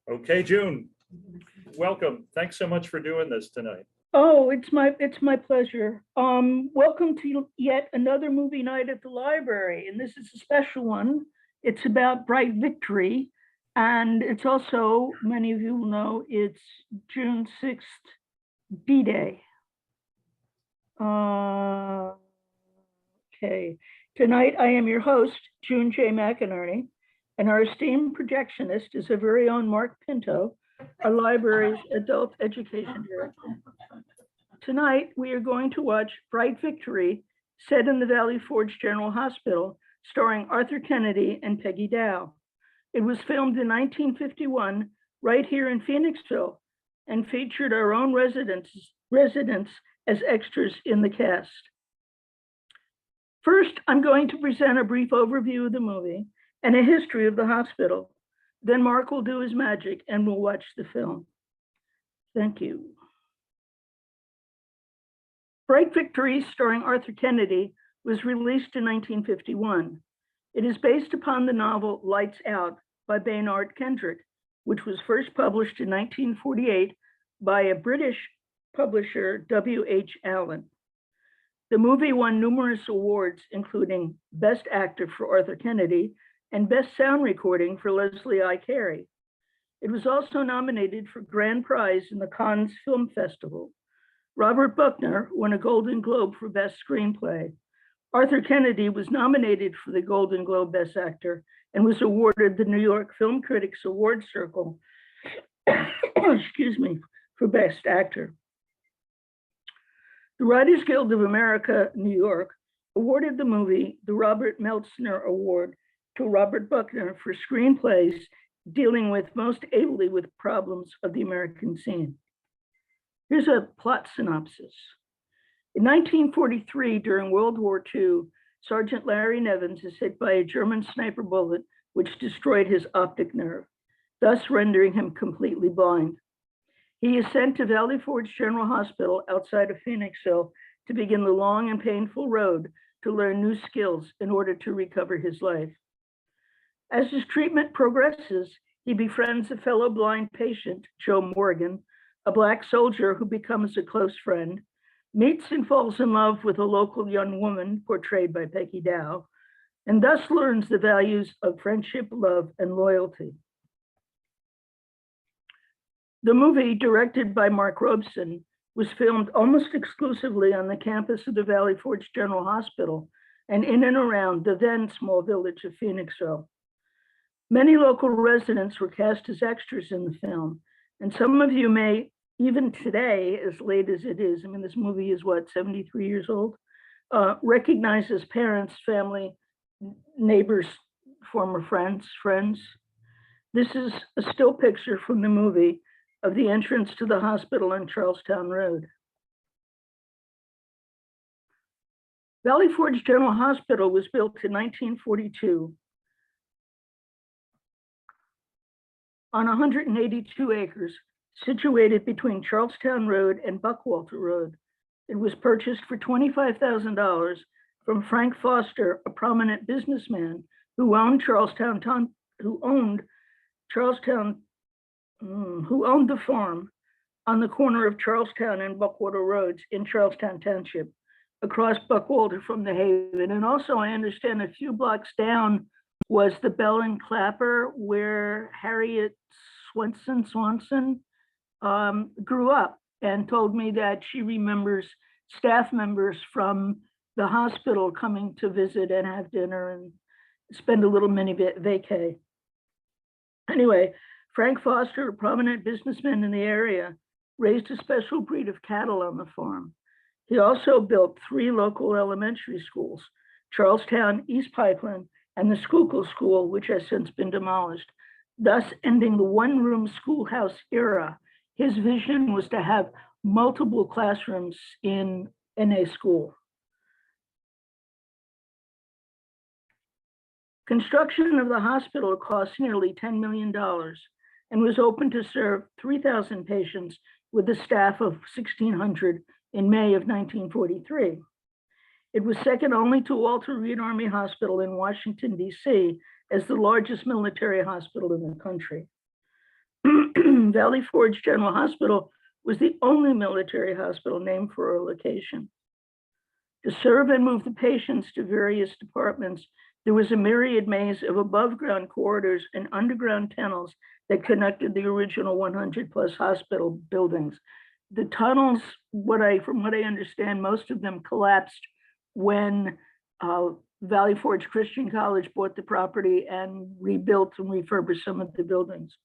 Okay, June, welcome. Thanks so much for doing this tonight. Oh, it's my pleasure. Welcome to yet another movie night at the library, and this is a special one. It's about Bright Victory, and it's also, many of you will know, it's June 6th, D-Day. Okay, tonight I am your host, June J. McInerney, and our esteemed projectionist is our very own Mark Pinto, our library's adult education director. Tonight, we are going to watch Bright Victory, set in the Valley Forge General Hospital, starring Arthur Kennedy and Peggy Dow. It was filmed in 1951, right here in Phoenixville, and featured our own residents as extras in the cast. First, I'm going to present a brief overview of the movie and a history of the hospital. Then Mark will do his magic and we'll watch the film. Thank you. Bright Victory, starring Arthur Kennedy, was released in 1951. It is based upon the novel Lights Out by Baynard Kendrick, which was first published in 1948 by a British publisher, W.H. Allen. The movie won numerous awards, including Best Actor for Arthur Kennedy and Best Sound Recording for Leslie I. Carey. It was also nominated for Grand Prize in the Cannes Film Festival. Robert Buckner won a Golden Globe for Best Screenplay. Arthur Kennedy was nominated for the Golden Globe Best Actor and was awarded the New York Film Critics Award Circle, excuse me, for Best Actor. The Writers Guild of America, New York, awarded the movie the Robert Meltzner Award to Robert Buckner for screenplays dealing with most ably with problems of the American scene. Here's a plot synopsis. In 1943, during World War II, Sergeant Larry Nevins is hit by a German sniper bullet, which destroyed his optic nerve, thus rendering him completely blind. He is sent to Valley Forge General Hospital outside of Phoenixville to begin the long and painful road to learn new skills in order to recover his life. As his treatment progresses, he befriends a fellow blind patient, Joe Morgan, a Black soldier who becomes a close friend, meets and falls in love with a local young woman portrayed by Peggy Dow, and thus learns the values of friendship, love, and loyalty. The movie, directed by Mark Robeson, was filmed almost exclusively on the campus of the Valley Forge General Hospital and in and around the then small village of Phoenixville. Many local residents were cast as extras in the film, and some of you may, even today, as late as it is, I mean, this movie is what, 73 years old, recognize as parents, family, neighbors, former friends. This is a still picture from the movie of the entrance to the hospital on Charlestown Road. Valley Forge General Hospital was built in 1942 on 182 acres, situated between Charlestown Road and Buckwalter Road. It was purchased for $25,000 from Frank Foster, a prominent businessman who owned the farm on the corner of Charlestown and Buckwalter Roads in Charlestown Township, across Buckwalter from the Haven. And also, I understand a few blocks down was the Bell and Clapper, where Harriet Swanson grew up, and told me that she remembers staff members from the hospital coming to visit and have dinner and spend a little mini vacay. Anyway, Frank Foster, a prominent businessman in the area, raised a special breed of cattle on the farm. He also built 3 local elementary schools, Charlestown, East Pipeline, and the Schuylkill School, which has since been demolished, thus ending the one-room schoolhouse era. His vision was to have multiple classrooms in a school. Construction of the hospital cost nearly $10 million and was open to serve 3,000 patients with a staff of 1,600 in May of 1943. It was second only to Walter Reed Army Hospital in Washington, D.C., as the largest military hospital in the country. Valley Forge General Hospital was the only military hospital named for a location. To serve and move the patients to various departments, there was a myriad maze of above-ground corridors and underground tunnels that connected the original 100+ hospital buildings. The tunnels, from what I understand, most of them collapsed when Valley Forge Christian College bought the property and rebuilt and refurbished some of the buildings.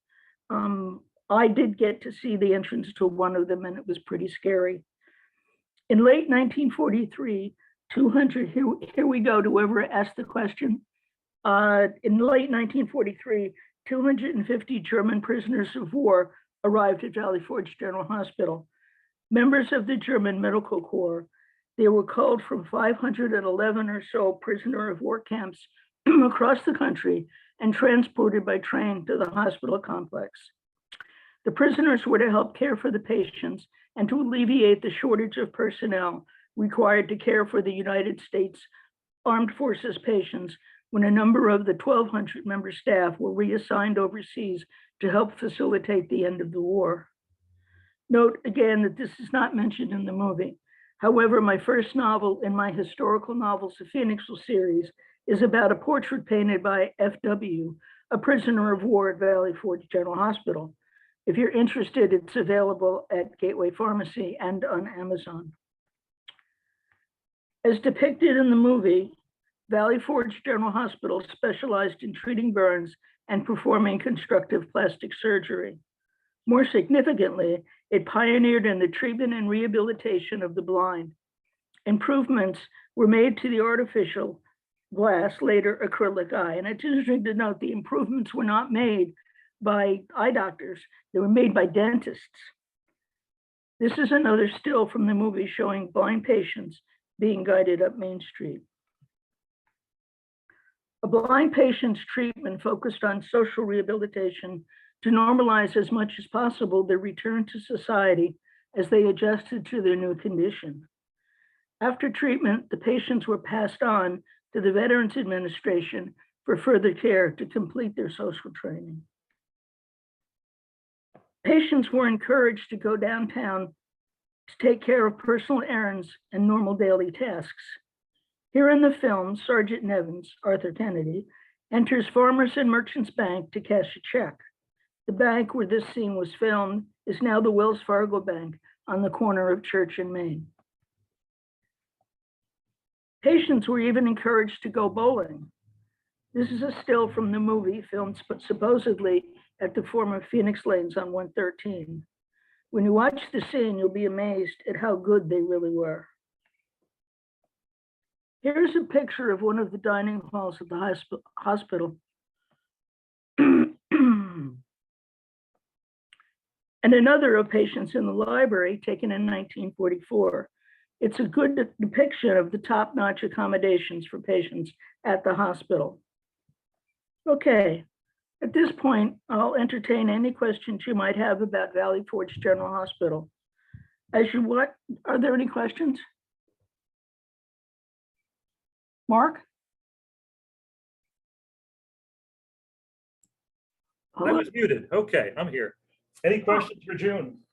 I did get to see the entrance to one of them, and it was pretty scary. In late 1943, 200, here we go to whoever asked the question. In late 1943, 250 German prisoners of war arrived at Valley Forge General Hospital. Members of the German Medical Corps, they were called from 511 or so prisoner of war camps across the country and transported by train to the hospital complex. The prisoners were to help care for the patients and to alleviate the shortage of personnel required to care for the United States Armed Forces patients when a number of the 1,200 member staff were reassigned overseas to help facilitate the end of the war. Note again that this is not mentioned in the movie. However, my first novel in my historical novels, the Phoenixville series, is about a portrait painted by F.W., a prisoner of war at Valley Forge General Hospital. If you're interested, it's available at Gateway Pharmacy and on Amazon. As depicted in the movie, Valley Forge General Hospital specialized in treating burns and performing constructive plastic surgery. More significantly, it pioneered in the treatment and rehabilitation of the blind. Improvements were made to the artificial glass, later acrylic eye. And it's interesting to note the improvements were not made by eye doctors, they were made by dentists. This is another still from the movie showing blind patients being guided up Main Street. A blind patient's treatment focused on social rehabilitation to normalize as much as possible their return to society as they adjusted to their new condition. After treatment, the patients were passed on to the Veterans Administration for further care to complete their social training. Patients were encouraged to go downtown to take care of personal errands and normal daily tasks. Here in the film, Sergeant Nevins, Arthur Kennedy, enters Farmers and Merchants Bank to cash a check. The bank where this scene was filmed is now the Wells Fargo Bank on the corner of Church and Main. Patients were even encouraged to go bowling. This is a still from the movie filmed supposedly at the former Phoenix Lanes on 113. When you watch the scene, you'll be amazed at how good they really were. Here's a picture of one of the dining halls of the hospital. And another of patients in the library taken in 1944. It's a good depiction of the top-notch accommodations for patients at the hospital. Okay, at this point, I'll entertain any questions you might have about Valley Forge General Hospital. Are there any questions? Mark? I was muted. Okay, I'm here. Any questions for June?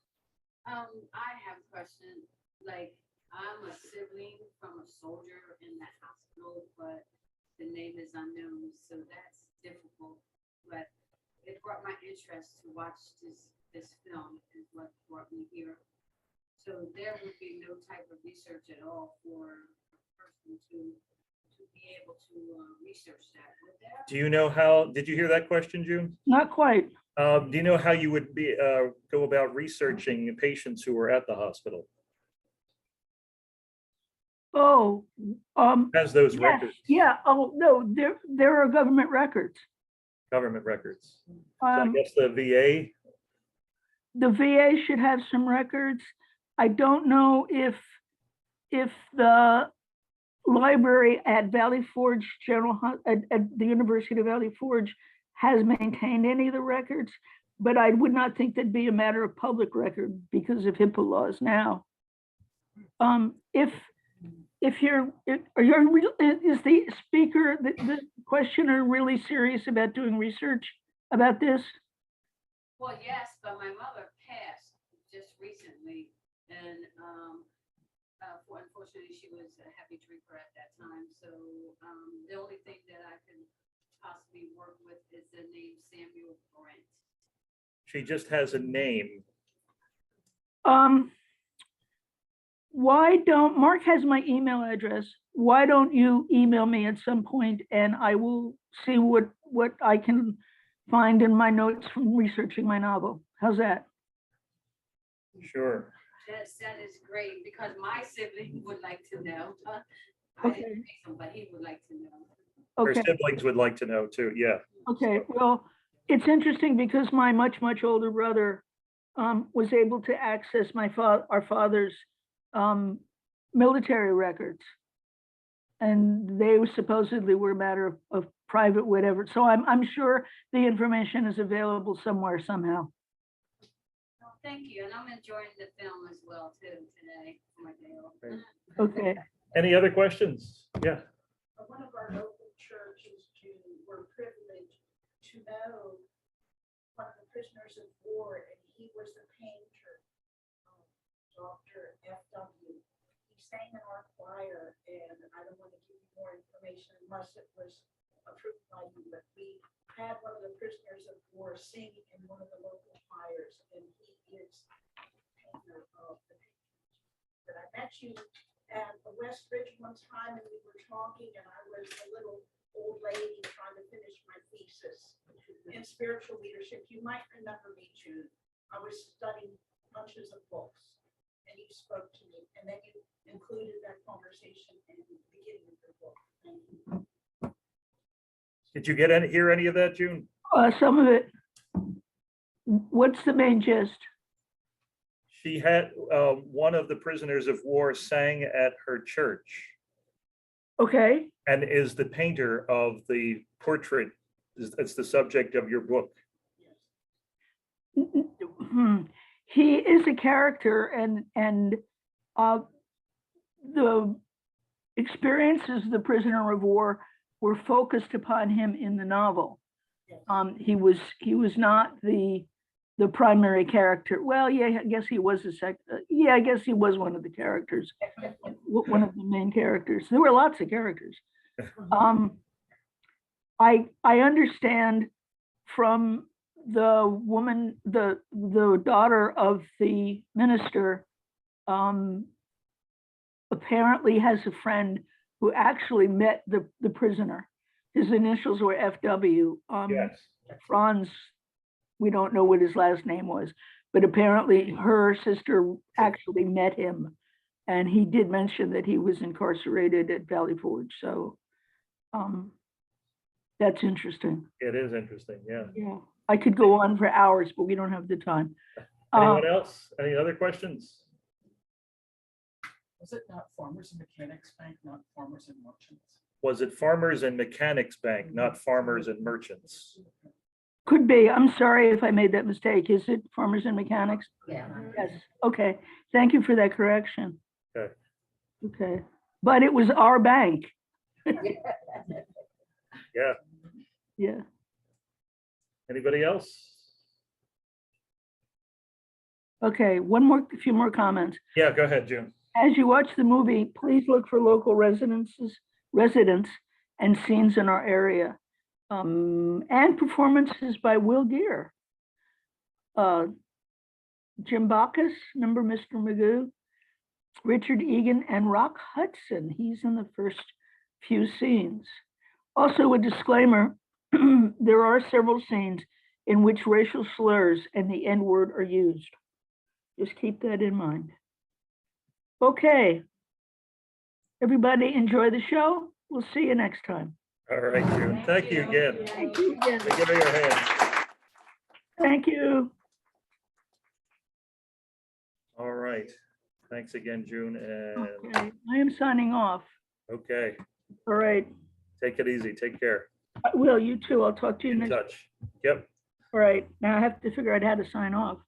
I have a question. Like, I'm a sibling from a soldier in that hospital, but the name is unknown, so that's difficult. But it brought my interest to watch this film, is what brought me here. So there would be no type of research at all for a person to be able to research that. Would there? Do you know how, did you hear that question, June? Not quite. Do you know how you would go about researching patients who were at the hospital? Oh, Has those yes, records, yeah. Oh, no, there are government records. government records? So I guess the VA? The VA should have some records. I don't know if the library at Valley Forge at the University of Valley Forge has maintained any of the records, but I would not think that'd be a matter of public record because of HIPAA laws now. Is the speaker, the questioner, really serious about doing research about this? Well, yes, but my mother passed just recently, and unfortunately, she was a heavy drinker at that time. So the only thing that I can possibly work with is the name Samuel Brent. She just has a name. Why don't, Mark has my email address. Why don't you email me at some point and I will see what I can find in my notes from researching my novel. How's that? Sure. That is great, because my sibling would like to know. I Okay. didn't make them, but he would like to know. Her Okay, siblings would like to know too, yeah. okay. Well, it's interesting because my much older brother was able to access our father's military records. And they supposedly were a matter of private whatever. So I'm sure the information is available somewhere, somehow. Well, thank you, and I'm enjoying the film as well too today for my day off. Great. Okay, Any other questions? Yeah, One of our local churches were privileged to know one of the prisoners of war, and he was the painter, Dr. F.W. He sang in our choir, and I don't want to give you more information unless it was approved by you, but we had one of the prisoners of war sing in one of the local choirs, and he is the painter of the pictures. But I met you at the West Ridge one time, and we were talking, and I was a little old lady trying to finish my thesis in spiritual leadership. You might remember me, June. I was studying bunches of books, and you spoke to me, and then you included that conversation in the beginning of the book. Thank you. did you hear any of that, June? some of it. What's the main gist? She had, one of the prisoners of war sang at her church Okay, and is the painter of the portrait. It's the subject of your book. he is a character, and the experiences of the prisoner of war were focused upon him in the novel. He was not the primary character. Well, yeah, I guess he was I guess he was one of the characters, one of the main characters. There were lots of characters. I understand from the woman, the daughter of the minister, apparently has a friend who actually met the prisoner. His initials were FW. Yes. Franz, we don't know what his last name was, but apparently her sister actually met him. And he did mention that he was incarcerated at Valley Forge. So that's interesting. It is interesting, yeah. Yeah, I could go on for hours, but we don't have the time. Anyone else? Any other questions? Was it not Farmers and Mechanics Bank, not Farmers and Merchants? Was it Farmers and Mechanics Bank, not Farmers and Merchants? Could be. I'm sorry if I made that mistake. Is it Farmers and Mechanics? Yeah. Yes. Okay. Thank you for that correction. Okay. Okay. But it was our bank. Yeah. Yeah. Anybody else? Okay. A few more comments. Yeah, go ahead, June. As you watch the movie, please look for local residents and scenes in our area, and performances by Will Gear. Jim Bacchus, remember Mr. Magoo? Richard Egan and Rock Hudson. He's in the first few scenes. Also a disclaimer, there are several scenes in which racial slurs and the N-word are used. Just keep that in mind. Okay. Everybody enjoy the show. We'll see you next time. All right, June. Thank you again. Thank you again. Give her your hand. Thank you. All right. Thanks again, June. And Okay, I am signing off. okay, All right. take it easy. Take care. I will, you too. I'll talk to you In next. touch. Yep. All right. Now I have to figure out how to sign off.